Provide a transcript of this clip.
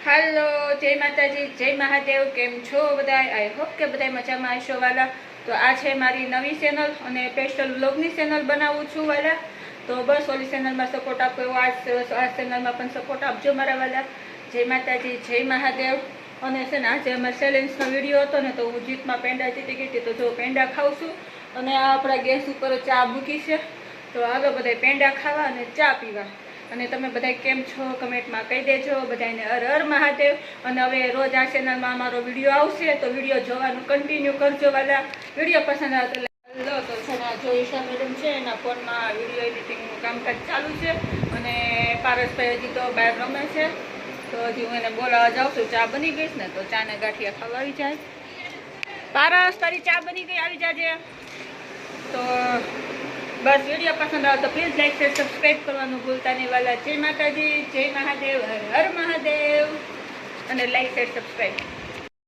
હાલો, જય માતાજી, જય મહાદેવ. કેમ છો બધા? આઈ હોપ કે બધા મજામાં હશો વાલા. તો આ છે મારી નવી ચેનલ અને પેસ્ટલ વ્લોગની ચેનલ બનાવું છું વાલા. તો બસ ઓલી ચેનલમાં સપોર્ટ આપો એવો આ ચેનલમાં પણ સપોર્ટ આપજો મારા વાલા. જય માતાજી, જય મહાદેવ. અને છે ને આજે અમારે ચેલેન્જનો વિડીયો હતો ને, તો હું જીતમાં પેંડા જીતી ગઈ હતી. તો જો પેંડા ખાઉં છું અને આ આપણા ગેસ ઉપર ચા મૂકી છે. તો હાલો બધા પેંડા ખાવા અને ચા પીવા. અને તમે બધા કેમ છો કમેન્ટમાં કહી દેજો. બધાને હર હર મહાદેવ. અને હવે રોજ આ ચેનલમાં અમારો વિડીયો આવશે, તો વિડીયો જોવાનું કન્ટિન્યુ કરજો વાલા. વિડીયો પસંદ આવે તો લો. તો છે ને જો ઈશા મેડમ છે એના ફોનમાં વિડીયો એડિટિંગનું કામકાજ ચાલુ છે. અને પારસભાઈ હજી તો બહાર રમે છે. તો હજી હું એને બોલાવવા જાઉં છું. ચા બની ગઈ ને, તો ચા ને ગાંઠિયા ખાવા આવી જાય. પારસ, તારી ચા બની ગઈ, આવી જાજે. તો બસ વિડીયો પસંદ આવે તો પ્લીઝ લાઈક શેર સબસ્ક્રાઈબ કરવાનું ભૂલતા નહીં વાલા. જય માતાજી, જય મહાદેવ, હર હર મહાદેવ. અને લાઈક શેર સબસ્ક્રાઈબ.